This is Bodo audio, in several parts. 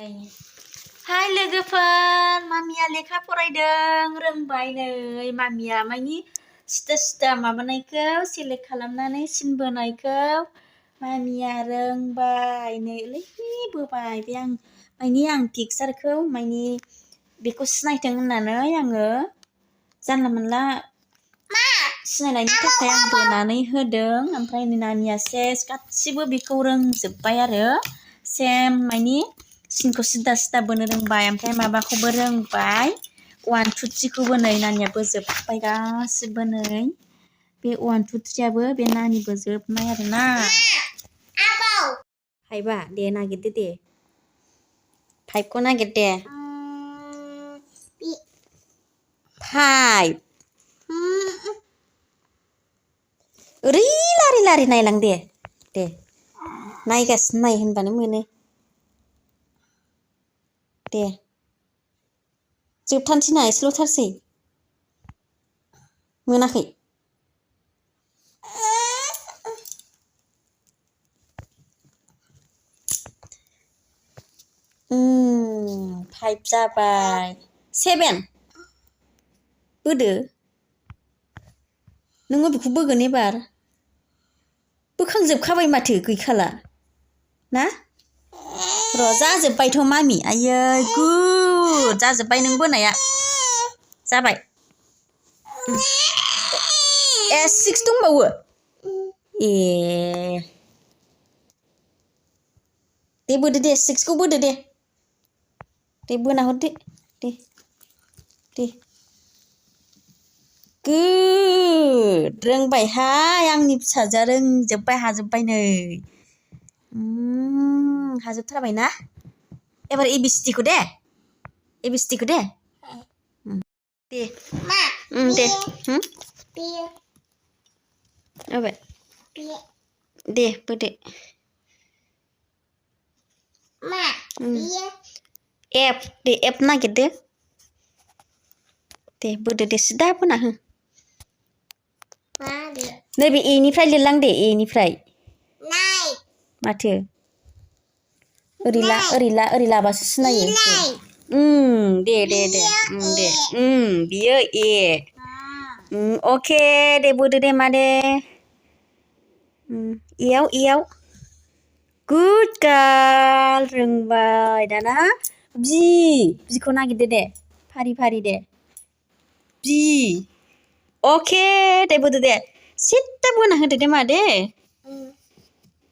Hai लोगोफोर मामिया लेखा फरायदों रोंबाय नै मामिया मानि सिदा माबानायखौ सेलेक्ट खालामनानै सिन बोनायखौ मामिया रोंबाय नै बोबाय बे आं पिकचारखौ मानि बेखौ सिनायथों होननानै आङो जानला मोनला सिनायनायनि थाखाय आं बोनानै होदों ओमफ्राय नानिया सेस गासिबो बेखौ रोंजोब्बाय आरो सेम मानि सिनखौ सिदा बोनो रोंबाय ओमफ्राय माबाखौबो रोंबाय 1 2 3 खौबो नै नानिया बोजोबबाय गासिबो नै बे 1 2 3 आबो बे नानि बोजोबनाय आरोना फाइभआ दे नागिरदो दे फाइभखौ नागिर दे 5 ओरै लारि नायलां दे नायगासिनो नाय होनबानो मोनो दे जोबथारनोसै ना एसेल'थारसै मोनाखै फाइभ जाबाय 7 बोदो नोङो बेखौ बोगोन एबार बोखांजोबखाबाय माथो गैखाला ना र' जाजोब्बायथ' मामि आयै गुड जाजोब्बाय नों बोनाया जाबाय ए 6 दंबावो ए दे बोदो दे 6 खौ बोदो दे बोना हरदो दे गुड रोंबायहाय आंनि फिसाजोआ रोंजोब्बाय हाजोब्बाय नै हाजोबथारबाय ना एबार ABCD खौ दे ABCD खौ दे दे दे जाबाय दे बोदो F दे F नागिरदो दे बोदो दे सिदा बोना हो नैबे A निफ्राय लिरलां दे A निफ्राय माथो ओरै लाबासो सिनायो दे बियो A अके दे बोदो दे मा दे एयाव गुड गार्ल रोंबाय दाना बिखौ नागिरदो दे फारि दे बि अके दे बोदो दे सिदा बोना होदो दे मा दे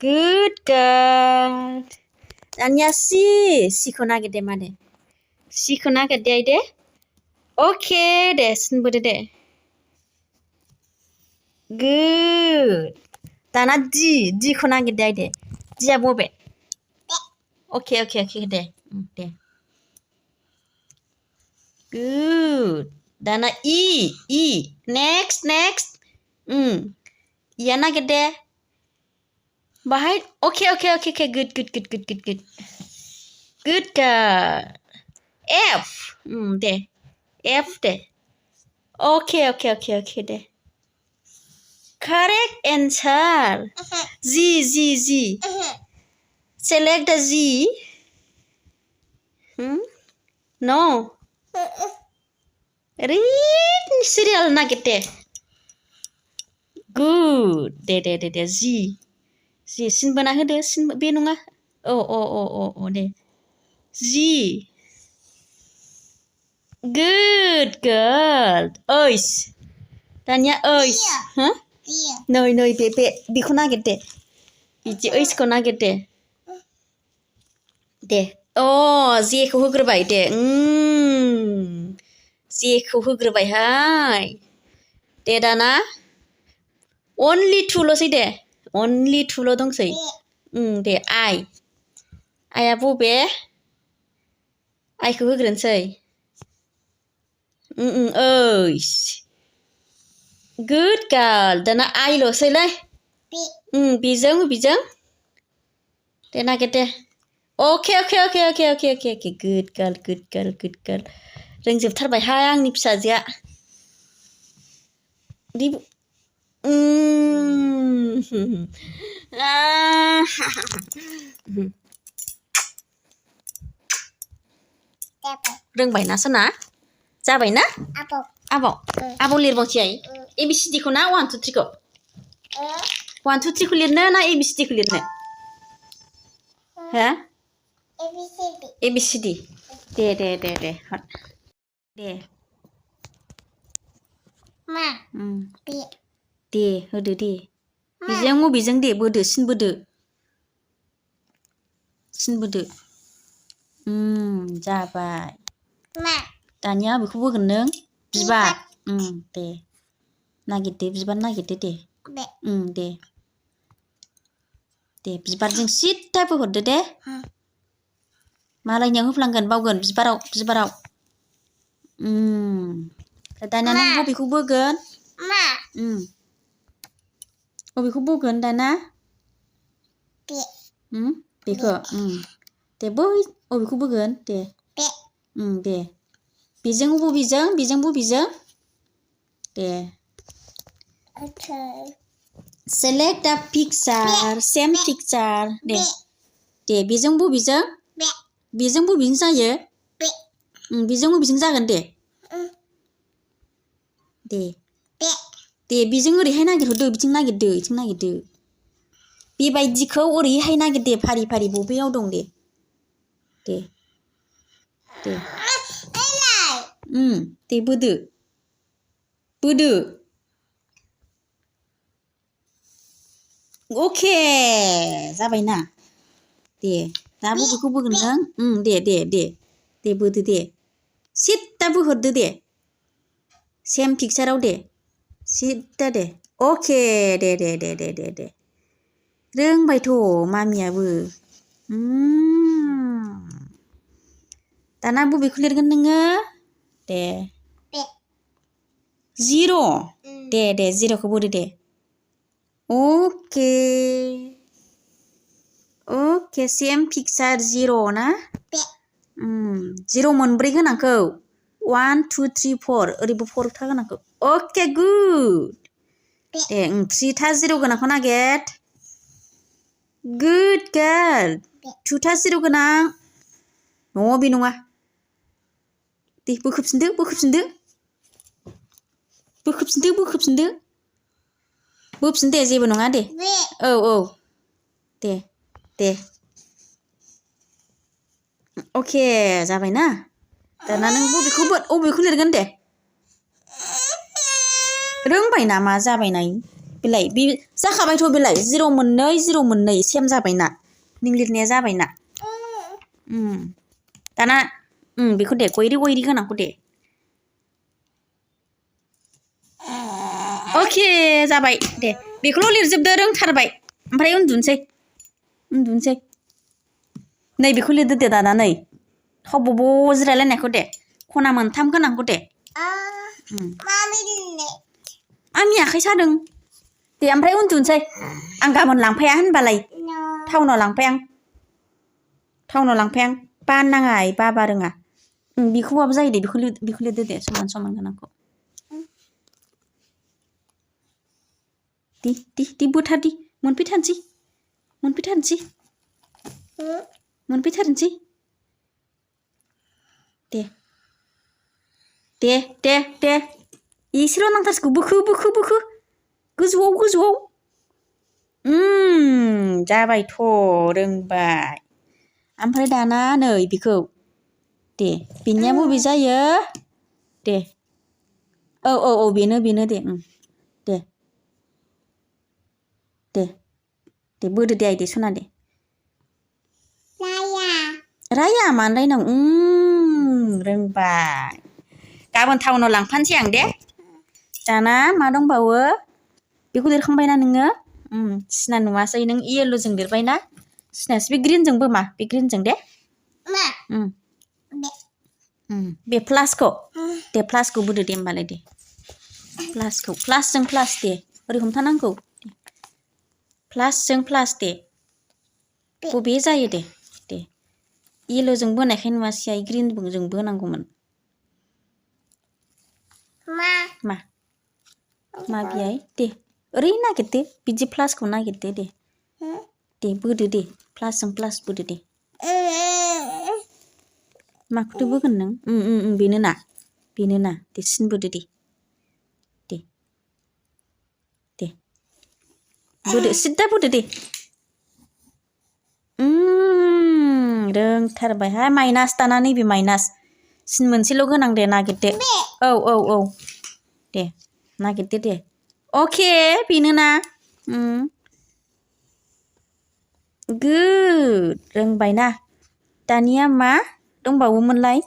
गुड गार्ल दानिया सिखौ नागिर दे मा दे सिखौ नागिर दे आइ दे अके दे सिन बोदो दे गुड दाना दिखौ नागिर दे आइ दे दिया बबे अके दे गुड दाना इ नेक्स्ट इया नागिर दे बाहाय अके गुड गार्ल F दे F दे अके दे correct answer G select the G no read serial नागिर दे गुड दे जी सिन बोना होदो सिन बे नङा औ दे जी गुड गार्ल ओइस दानिया ओइस नै बेखौ नागिर दे बिदि ओइसखौ नागिर दे जेखौ होग्रोबाय दे जेखौ होग्रोबायहाय दे दाना अनलि 2ल'सै दे अनलि 2ल' दंसै दे आइया बबे आइखौ होग्रोनोसै ओइस गुड गार्ल दाना आइल'सैलै बेजों दे नागिर दे अके गुड गार्ल रोंजोबथारबायहाय आंनि फिसाजोआ रोंबायना सना जाबायना आब' आब' लिरबावसै ABCD खौ ना 1 2 3 खौ 1 2 3 खौ लिरनो ना ABCD खौ लिरनो हो ABCD दे हर दे मा दे होदो दे बेजों अबेजों दे बोदो सिन बोदो जाबाय दानिया बेखौ बोगोन नों बिबार दे नागिरदो बिबार नागिरदो दे दे बिबारजों सिद्दा बोहरदो दे मालायनियाव होफ्लांगोन बावगोन बिबाराव दानिया नों बबेखौ बोगोन बबेखौ बोगोन दाना बेखौ दे बै बबेखौ बोगोन दे दे बेजों बबेजों दे select the picture same picture दे बेजों बबेजों जायो बेजों बबेजों जागोन दे बेजों ओरैहाय नागिरहरदो बिथिं नागिरदो बेबायदिखौ ओरैहाय नागिरदे फारि बबेयाव दं दे दे बोदो अके जाबायना दे दा बबेखौ बोगोन नों दे बोदो दे सिद्दा बोहरदो दे सेम पिक्साराव दे सिद्दा दे अके दे रोंबायथ' मामियाबो दाना बबेखौ लिरगोन नोङो दे 0 दे 0खौ बोदो दे अके सेम पिक्सार 0 ना 0 मोनब्रै गोनांखौ 1 2 3 4 ओरैबो 4 था गोनांखौ अके गुड दे 3 था 0 गोनांखौ नागिर गुड गार्ल 2 था 0 गोनां बे नङा दे बोखोफिनदो बोफिन दे जेबो नङा दे औ दे अके जाबायना दाना नों बबेखौ लिरगोन दे रोंबाय नामा जाबायना बेलाय बे जाखाबायथ' बेलाय 0 मोननै सेम जाबायना नों लिरनाया जाबायना दाना बेखौ दे गयरि गोनांखौ दे अके जाबाय दे बेखौल' लिरजोबदो रोंथारबाय ओमफ्राय उन्दुनोसै नै बेखौ लिरदो दे दाना नै हबब' जिरायलायनायखौ दे खना 3 गोनांखौ दे आंनि आखाइ सादों दे ओमफ्राय उन्दुनोसै आं गाबोन लांफाया होनबालाय टाउनाव लांफाया बानो नाङा बाबा रोङा बेखौबाबो जायो दे बेखौ लिरदो दे समान गोनांखौ दे बोथारदि मोनफैथारनोसै दे एसेल' नांथारसिगौ बोखो गोजौआव जाबायथ' रोंबाय ओमफ्राय दाना नै बेखौ दे बेनिया बबे जायो दे औ बेनो दे बोदो दे आइदै सना दे राया मानो रायनांगौ रोंबाय गाबोन टाउनाव लांफानोसै आं दे दाना मा दंबावो बेखौ लिरखांबायना नोङो सिना नुवासै नों येल्ल'जों लिरबायना सिनायासै बे ग्रिनजों बोमा बे ग्रिनजों दे बे प्लासखौ बोदो दे होमबालाय दे प्लासजों प्लास दे ओरै हमथानांगौ प्लासजों प्लास दे बबे जायो दे येल्ल'जों बोनायखाय नुवासै आइ ग्रिनजों बोनांगौमोन मा बियाय दे ओरै नागिरदो बिदि प्लासखौ नागिरदो दे बोदो दे प्लासजों प्लास बोदो दे माखौथो बोगोन नों बेनो ना दे सिनबोदो दे बोदो सिद्दा बोदो दे रोंथारबायहाय माइनास दाना नैबे माइनास सिन मोनसेल' गोनां दे नागिरदो औ दे नागिरदो दे अके बेनो ना गुड रोंबायना दानिया मा दंबावोमोनलाय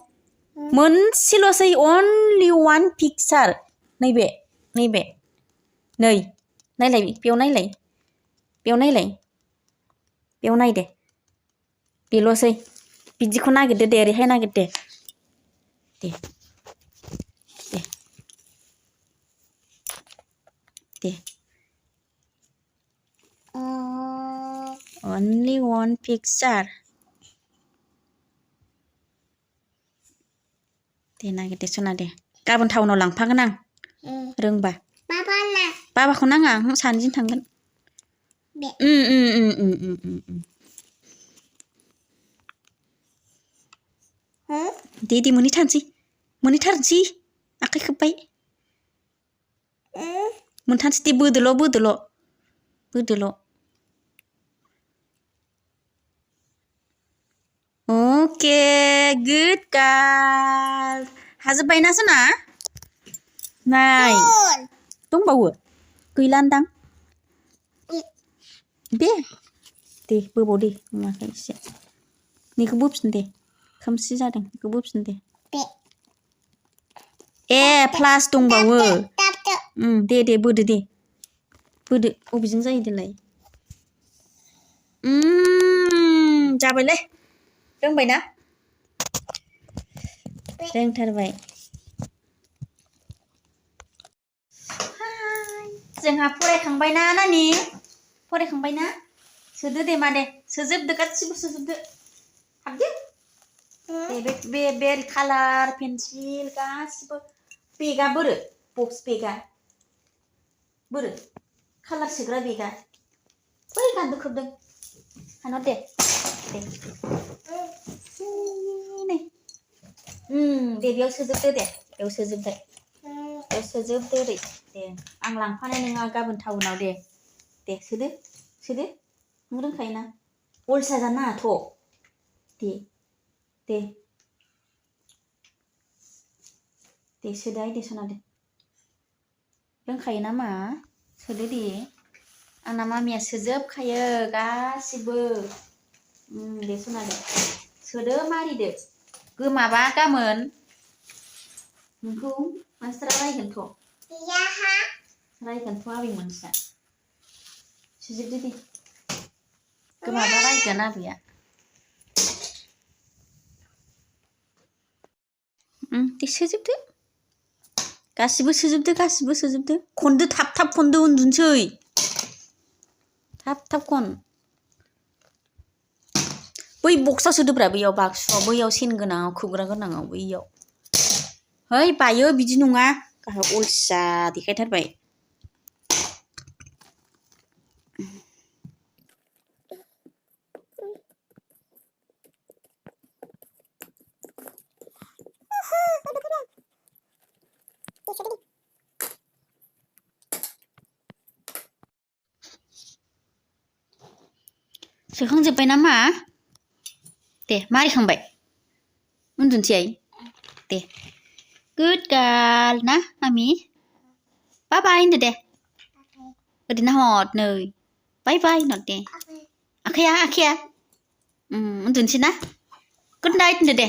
मोनसेल'सै अनलि वान पिक्सार नैबे नै नायलाय बेयाव नाय दे बेल'सै बिदिखौ नागिरदो दे ओरैहाय नागिरदो दे only one picture दे नागिरदो सना दे गाबोन टाउनाव लांफागोन आं रोंबा बाबाखौ नाङा सानैजों थांगोन दे मोनहैथारसै आखाइ खोब्बाय मोनथारसै दे बोदोल' अके गुड गार्ल हाजोब्बायना सना नाय दंबावो गैलान्दां दे बोबाव दे नुवाखै एसे नैखौ बोफिन दे खोमसि जादों बेखौ बोफिन दे ए प्लास दंबावो दे बोदो बबेजों जायो देलाय जाबायलै रोंबायना रोंथारबाय जोंहा फरायखांबायना नानि फरायखांबायना सोदो दे मा दे सोजोबदो गासिबो सोजोबदो हाबदो बे कालार पेन्सिल गासिबो बेगा बोरो बक्स बेगा बोरो कालार सोग्रा बेगा बै गान्दो खोबदों हाना दे बेयाव सोजोबदो दे बेयाव सोजोबबाय बेयाव सोजोबदो ओरै दे आं लांफानाय नङा गाबोन टाउनाव दे सोदो नों रोंखायोना अलसिया जानो नाङाथ' दे सोदोहाय दे सना दे रोंखायो नामा सोदो दे आंना मामिया सोजोबखायो गासिबो दे सना दे सोदो मारिदो गोमाबा गाबोन नोंखौ मास्टारा रायगोनथ' आबै मोनसिया सोजोबदो दे गोमाबा रायगोन आबैया दे सोजोबदो गासिबो सोजोबदो खनदो थाब खनदो उन्दुनोसै थाब खन बै बक्सआव सोदोब्रा बैयाव बाक्सुआव बैयाव सेन गोनाङाव खोबग्रा गोनाङाव बैयाव है बायो बिदि नङा गाहा अलसिया देखायथारबाय सोखांजोब्बाय नामा दे मारिखांबाय उन्दुनोसै दे गुड गार्ल ना मामि बाय होनदो दे ओरैनो हद नै बाय होनहर दे आखाइया उन्दुनोसै ना गुड नाइट होनदो दे